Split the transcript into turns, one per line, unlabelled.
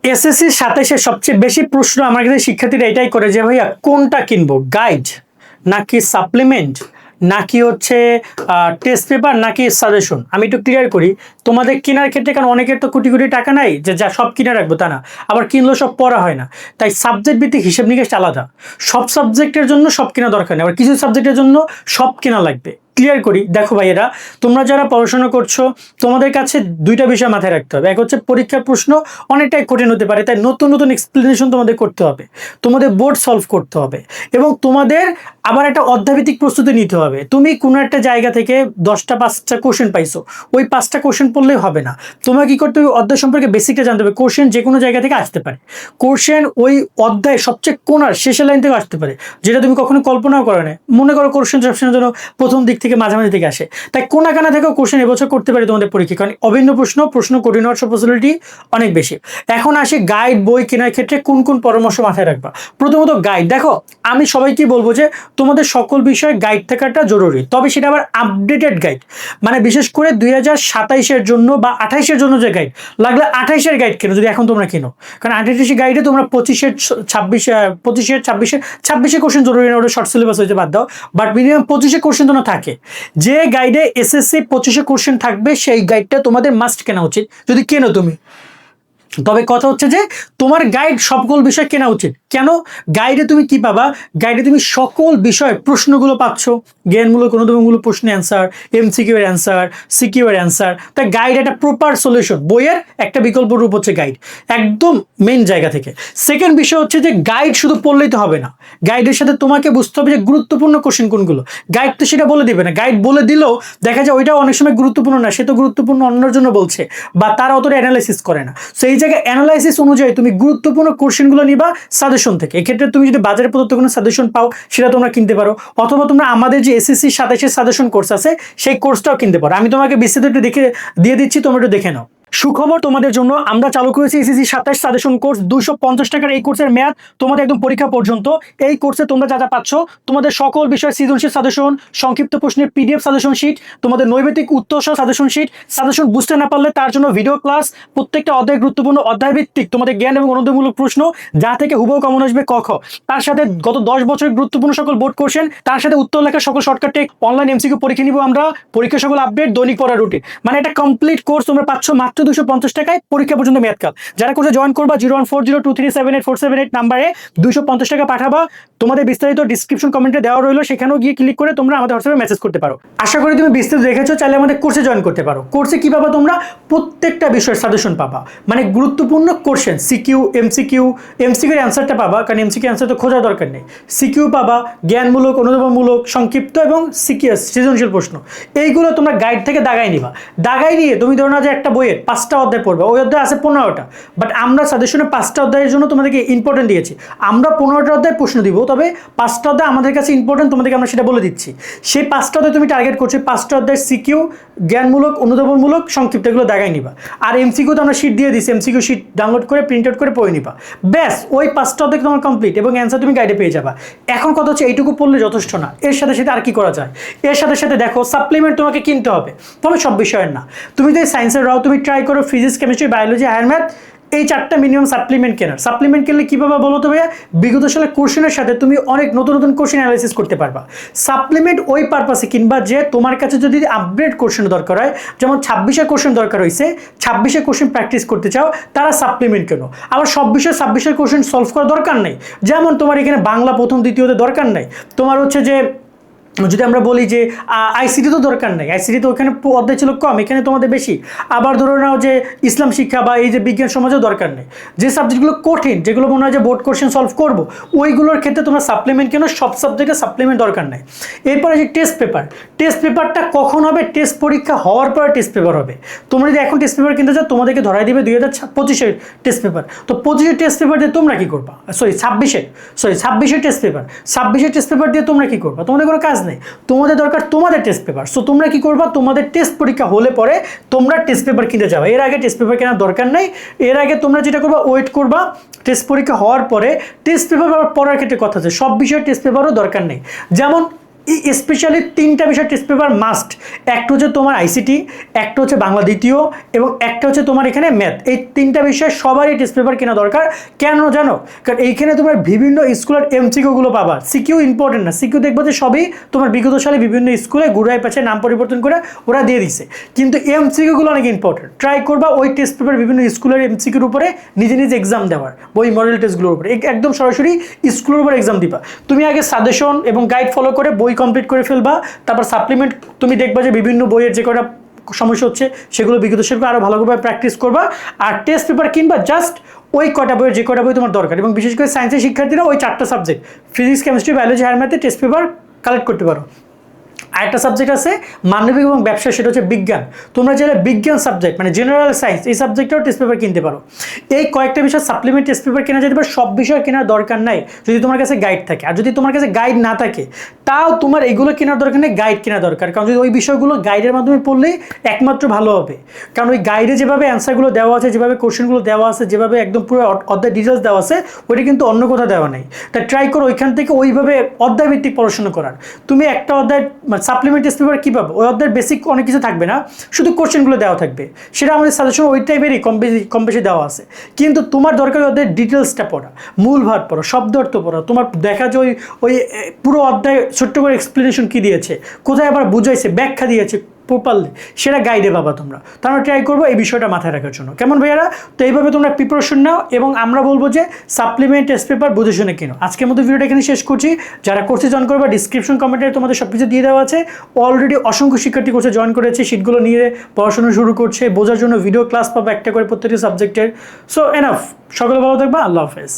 SSC ২৭-এ সবচেয়ে বেশি প্রশ্ন আমার কাছে শিক্ষার্থীরা এটাই করে যে ভাইয়া কোনটা কিনবো, গাইড নাকি সাপ্লিমেন্ট নাকি হচ্ছে টেস্ট পেপার নাকি সাজেশন। আমি একটু ক্লিয়ার করি তোমাদের কেনার ক্ষেত্রে, কারণ অনেকের তো কোটি কোটি টাকা নাই যে যা সব কিনে রাখবো, তা না, আবার কিনলেও সব পড়া হয় না। তাই সাবজেক্ট ভিত্তিক হিসেব নিকেশ আলাদা। সব সাবজেক্টের জন্য সব কেনা দরকার নেই, আবার কিছু সাবজেক্টের জন্য সব কেনা লাগবে। ক্লিয়ার করি, দেখো ভাইয়েরা, তোমরা যারা পড়াশোনা করছো তোমাদের কাছে দুইটা বিষয় মাথায় রাখতে হবে। এক হচ্ছে পরীক্ষার প্রশ্ন অনেকটাই কঠিন হতে পারে, তাই নতুন নতুন এক্সপ্লেনেশন তোমাদের করতে হবে, তোমাদের বোর্ড সলভ করতে হবে, এবং তোমাদের আবার একটা অধ্যায়ভিত্তিক প্রস্তুতি নিতে হবে। তুমি কোনো একটা জায়গা থেকে 10টা 5টা কোশ্চেন পাইছো, ওই 5টা কোশ্চেন পড়লেই হবে না, তোমাকে কি করতে হবে, অধ্যায় সম্পর্কে বেসিকটা জানতে হবে। কোশ্চেন যে কোনো জায়গা থেকে আসতে পারে, কোশ্চেন ওই অধ্যায়ের সবচেয়ে কোনার শেষের লাইন থেকে আসতে পারে, যেটা তুমি কখনো কল্পনাও করো না। মনে করো কোশ্চেন সবসময় জন্য প্রথম দিক থেকে মাঝামাঝি থেকে আসে, তাই কোনা কানা থেকেও কোশ্চেন এবছর করতে পারে তোমাদের পরীক্ষা, কারণ অভিন্ন প্রশ্ন কঠিন হওয়ার পসিবিলিটি অনেক বেশি। এখন আসি গাইড বই কেনার ক্ষেত্রে কোন কোন পরামর্শ মাথায় রাখবা। প্রথমত গাইড, দেখো আমি সবাইকে বলবো যে তোমাদের সকল বিষয়ে গাইড থাকাটা জরুরি, তবে সেটা আবার আপডেটেড গাইড, মানে বিশেষ করে 2027-এর জন্য বা 28-এর জন্য যে গাইড, লাগলে 28-এর গাইড কেনো যদি এখন তোমরা কেনো, কারণ 28-এর গাইডে তোমরা 25-এর 26-এ কোশ্চেন জরুরি না, ওটা শর্ট সিলেবাস হয়েছে বাদ দাও, বাট মিনিমাম 25-এ কোশ্চেন তোমরা থাকে। যে গাইডে এসএসসি 25-এ কোশ্চেন থাকবে সেই গাইডটা তোমাদের মাস্ট কেনা উচিত যদি কেনো তুমি। তবে কথা হচ্ছে যে তোমার গাইড সকল বিষয় কেনা উচিত। কেন? গাইডে তুমি কি পাবা, গাইডে তুমি সকল বিষয় প্রশ্নগুলো পাচ্ছ, জ্ঞানমূলক অনুধাবনমূলক প্রশ্নের অ্যান্সার, এমসিকিউ এর অ্যান্সার, সিকিউ এর অ্যান্সার। তাই গাইড একটা প্রপার সলিউশন, বইয়ের একটা বিকল্প রূপ হচ্ছে গাইড, একদম মেইন জায়গা থেকে। সেকেন্ড বিষয় হচ্ছে যে গাইড শুধু পড়লেই তো হবে না, গাইডের সাথে তোমাকে বুঝতে হবে যে গুরুত্বপূর্ণ কোশ্চেন কোনগুলো। গাইড তো সেটা বলে দিবে না, গাইড বলে দিলেও দেখা যায় ওইটাও অনেক সময় গুরুত্বপূর্ণ না, সে তো গুরুত্বপূর্ণ অন্যের জন্য বলছে, বা তারা অতটা অ্যানালাইসিস করে না। সেই জায়গায় অ্যানালাইসিস অনুযায়ী তুমি গুরুত্বপূর্ণ কোশ্চেনগুলো নিবা সাজেশন থেকে। এক্ষেত্রে তুমি যদি বাজারে প্রদত্ত কোনো সাজেশন পাও সেটা তোমরা কিনতে পারো, অথবা তোমরা আমাদের যে এসএসসি 27-এর সাজেশন কোর্স আছে সেই কোর্সটাও কিনতে পারো। আমি তোমাকে বিস্তারিত একটু দিয়ে দিচ্ছি, তোমরা একটু দেখে নাও। সুখবর তোমাদের জন্য, আমরা চালু করেছি এসএসসি 27 সাজেশন কোর্স। 250 টাকার এই কোর্সের মেয়াদ তোমাদের একদম পরীক্ষা পর্যন্ত। এই কোর্সে তোমরা যা যা পাচ্ছ, তোমাদের সকল বিষয় সৃজনশীল সাজেশন, সংক্ষিপ্ত প্রশ্নের পিডিএফ সাজেশন শিট, তোমাদের নৈবেদিক উত্তর সহ সাজেশন শিট, সাজেশন বুঝতে না পারলে তার জন্য ভিডিও ক্লাস, প্রত্যেকটা অধ্যায় গুরুত্বপূর্ণ অধ্যায় ভিত্তিক তোমাদের জ্ঞান এবং অনুধাবনমূলক প্রশ্ন, যা থেকে হুবহু কমন আসবে ক খ, তার সাথে গত 10 বছরের গুরুত্বপূর্ণ সকল বোর্ড কোশ্চেন, তার সাথে উত্তর লেখার সকল শর্টকাট টেক, অনলাইন এমসিকিউ পরীক্ষা নিব আমরা, পরীক্ষা সকল আপডেট, দৈনিক পড়ার রুটিন, মানে একটা কমপ্লিট কোর্স তোমরা পাচ্ছ মাত্র 250 টাকায় পরীক্ষা পর্যন্ত মেয়াদকাল। যারা কোর্সে জয়েন করবা 01402378478 নাম্বারে 250 টাকা পাঠাবা, তোমাদের বিস্তারিত ডিসক্রিপশন কমেন্টে দেওয়া রইলো, সেখানেও গিয়ে ক্লিক করে তোমরা আমাদের হোয়াটসঅ্যাপে মেসেজ করতে পারো। আশা করি তুমি বিস্তারিত দেখেছো, চাইলে আমাদের কোর্সে জয়েন করতে পারো। কোর্সে কি পাবা তোমরা, প্রত্যেকটা বিষয়ের সাজেশন পাবা, মানে গুরুত্বপূর্ণ কোশ্চেন, সিকিউ এমসিকিউ এর অ্যান্সারটা পাবা, কারণ এমসিকিউ অ্যান্সার তো খোঁজার দরকার নেই, সিকিউ পাবা, জ্ঞানমূলক অনুধাবনমূলক সংক্ষিপ্ত এবং সিকিউ সৃজনশীল প্রশ্ন, এইগুলো তোমরা গাইড থেকে দাগাই নিবা। দাগাই নিয়ে তুমি ধরো না যে একটা বইয়ের 5টা অধ্যায় পড়বে, ওই অধ্যায় আছে 15টা, বাট আমরা সাজেশনে 5টা অধ্যায়ের জন্য তোমাদেরকে ইম্পর্টেন্ট দিয়েছি। আমরা 15টা অধ্যায় প্রশ্ন দিব, তবে 5টা অধ্যায় আমাদের কাছে ইম্পর্টেন্ট, তোমাদেরকে আমরা সেটা বলে দিচ্ছি। সেই 5টা অধ্যায় তুমি টার্গেট করছো, 5টা অধ্যায় সিকিউ, জ্ঞানমূলক অনুধাবনমূলক সংক্ষিপ্ত, এগুলো দাগাই নিবা। আর এমসিকিউ তো আমরা শিট দিয়ে দিচ্ছি, এমসিকিউ শিট ডাউনলোড করে প্রিন্ট আউট করে পড়ে নিবা, ব্যাস ওই 5টা অধ্যায় তোমার কমপ্লিট, এবং অ্যান্সার তুমি গাইডে পেয়ে যাবা। এখন কথা হচ্ছে এইটুকু পড়লে যথেষ্ট না, এর সাথে সাথে আর কি করা যায়। এর সাথে সাথে দেখো সাপ্লিমেন্ট তোমাকে কিনতে হবে, তবে সব বিষয়ের না। তুমি যদি সায়েন্সের রাও, তুমি ট্রাই করো physics, chemistry, biology, higher math, এই 4টা মিনিমাম সাপ্লিমেন্ট কেনার। সাপ্লিমেন্ট কিনলে কী পাবা বলো তো ভাইয়া, বিগত সালের কোশ্চেনের সাথে তুমি অনেক নতুন নতুন কোশ্চেন অ্যানালাইসিস করতে পারবা। সাপ্লিমেন্ট ওই পারপাসে কিনবা যে তোমার কাছে যদি আপগ্রেড কোশ্চেন দরকার হয়, যেমন 26-এ কোশ্চেন দরকার হয়েছে, 26-এ কোশ্চেন প্র্যাকটিস করতে চাও, তারা সাপ্লিমেন্ট কেনো। আবার সব বিষয়ে 26-এর কোশ্চেন সলভ করার দরকার নেই, যেমন তোমার এখানে বাংলা প্রথম দ্বিতীয়তে দরকার নেই, তোমার হচ্ছে যে যদি আমরা বলি যে আইসিটি তো দরকার নেই, আইসিটি তো ওখানে অধ্যায় ছিল কম, এখানে তোমাদের বেশি। আবার ধরো নাও যে ইসলাম শিক্ষা বা এই যে বিজ্ঞান সমাজেও দরকার নেই, যে সাবজেক্টগুলো কঠিন, যেগুলো মনে হয় যে বোর্ড কোশ্চেন সলভ করবো, ওইগুলোর ক্ষেত্রে তোমরা সাপ্লিমেন্ট কেন, সব সাবজেক্টে সাপ্লিমেন্ট দরকার নেই। এরপরে যে টেস্ট পেপার, টেস্ট পেপারটা কখন হবে, টেস্ট পরীক্ষা হওয়ার পরে টেস্ট পেপার হবে। তোমরা যদি এখন টেস্ট পেপার কিনতে চাও, তোমাদেরকে ধরাই দিবে 2025-এর টেস্ট পেপার। তো 25-এর টেস্ট পেপার দিয়ে তোমরা কি করবা, ছাব্বিশের টেস্ট পেপার, 26-এর টেস্ট পেপার দিয়ে তোমরা কি করবা, তোমাদের কোনো কাজ নেই, তোমাদের দরকার তোমাদের টেস্ট পেপার। সো তোমরা কি করবা, তোমাদের টেস্ট পরীক্ষা হলে পরে তোমরা টেস্ট পেপার কিনতে যাবে, এর আগে টেস্ট পেপার কেনার দরকার নেই। এর আগে তোমরা যেটা করবা, ওয়েট করবা টেস্ট পরীক্ষা হওয়ার পরে টেস্ট পেপার পড়ার ক্ষেত্রে কথা আছে, সব বিষয়ে টেস্ট পেপারও দরকার নেই। যেমন স্পেশালি 3টা বিষয় টেস্ট পেপার মাস্ট। একটা হচ্ছে তোমার আইসিটি, একটা হচ্ছে বাংলা দ্বিতীয়, এবং একটা হচ্ছে তোমার এখানে ম্যাথ। এই 3টা বিষয় সবারই টেস্ট পেপার কেনা দরকার। কেন জানো? কারণ এইখানে তোমার বিভিন্ন স্কুলের এমসিকিউগুলো পাবা। সিকিউ ইম্পর্টেন্ট না, সিকিউ দেখবো যে সবই তোমার বিগত সালে বিভিন্ন স্কুলে ঘুরায় পাচ্ছে নাম পরিবর্তন করে ওরা দিয়ে দিছে, কিন্তু এমসিকিউগুলো অনেক ইম্পর্টেন্ট। ট্রাই করবা ওই টেস্ট পেপার বিভিন্ন স্কুলের এমসিকিউর উপরে নিজে নিজে এক্সাম দেওয়ার, বই মডেল টেস্টগুলোর উপরে একদম সরাসরি স্কুলের উপর এক্সাম দিবা। তুমি আগে সাজেশন এবং গাইড ফলো করে বই কমপ্লিট করে ফেলবা, তারপর সাপ্লিমেন্ট তুমি দেখবা যে বিভিন্ন বইয়ের যে কটা সমস্যা হচ্ছে সেগুলো বিগত সেগুলো আরও ভালোভাবে প্র্যাকটিস করবা। আর টেস্ট পেপার কিনবা জাস্ট ওই কটা বইয়ের যে কটা বই তোমার দরকার, এবং বিশেষ করে সায়েন্সের শিক্ষার্থীরা ওই 4টা subject physics, chemistry, biology, higher ম্যাথে টেস্ট পেপার কালেক্ট করতে পারো। আরেকটা সাবজেক্ট আছে মানবিক এবং ব্যবসা, সেটা হচ্ছে বিজ্ঞান। তোমরা চাইলে বিজ্ঞান সাবজেক্ট মানে জেনারেল সায়েন্স এই সাবজেক্টেও টেস্ট পেপার কিনতে পারো। এই কয়েকটা বিষয় সাপ্লিমেন্ট টেস্ট পেপার কেনা যেতে পারে, সব বিষয় কেনার দরকার নাই যদি তোমার কাছে গাইড থাকে। আর যদি তোমার কাছে গাইড না থাকে তাও তোমার এইগুলো কেনার দরকার নেই, গাইড কেনা দরকার। কারণ যদি ওই বিষয়গুলো গাইডের মাধ্যমে পড়লেই একমাত্র ভালো হবে। কারণ ওই গাইডে যেভাবে অ্যান্সারগুলো দেওয়া আছে, যেভাবে কোশ্চেনগুলো দেওয়া আছে, যেভাবে একদম পুরো অধ্যায় ডিটেলস দেওয়া আছে, ওইটা কিন্তু অন্য কোথাও দেওয়া নেই। তাই ট্রাই করো ওইখান থেকে ওইভাবে অধ্যায়ভিত্তিক পড়াশোনা করার। তুমি একটা অধ্যায় সাপ্লিমেন্ট টেস্ট পেপার কী পাবো, ওই অধ্যায়ের বেসিক অনেক কিছু থাকবে না, শুধু কোশ্চেনগুলো দেওয়া থাকবে। সেটা আমাদের সাজেশন ওই টাইপেরই কম বেশি দেওয়া আছে, কিন্তু তোমার দরকার অধ্যায়ের ডিটেলসটা পড়া, মূল ভাব পড়া, শব্দ অর্থ পড়া। তোমার দেখা যায় ওই পুরো অধ্যায় ছোট্ট করে এক্সপ্লেনেশন কী দিয়েছে, কোথায় আবার বুঝাইছে, ব্যাখ্যা দিয়েছে প্রপারলি, সেটা গাইডে পাবা তোমরা। তো আমরা ট্রাই করবো এই বিষয়টা মাথায় রাখার জন্য। কেমন ভাইয়ারা? তো এইভাবে তোমরা প্রিপারেশন নাও, এবং আমরা বলবো যে সাপ্লিমেন্ট টেস্ট পেপার বুঝে শুনে কিনো। আজকের মতো ভিডিওটা এখানে শেষ করছি। যারা কোর্সে জয়েন করবে ডিসক্রিপশন কমেন্টে তোমাদের সব কিছু দিয়ে দেওয়া আছে। অলরেডি অসংখ্য শিক্ষার্থী কোর্সে জয়েন করেছে, শিটগুলো নিয়ে পড়াশোনা শুরু করছে, বোঝার জন্য ভিডিও ক্লাস পাবো একটা করে প্রত্যেকটি সাবজেক্টের। সো এনাফ, সকলে ভালো থাকবা, আল্লাহ হাফেজ।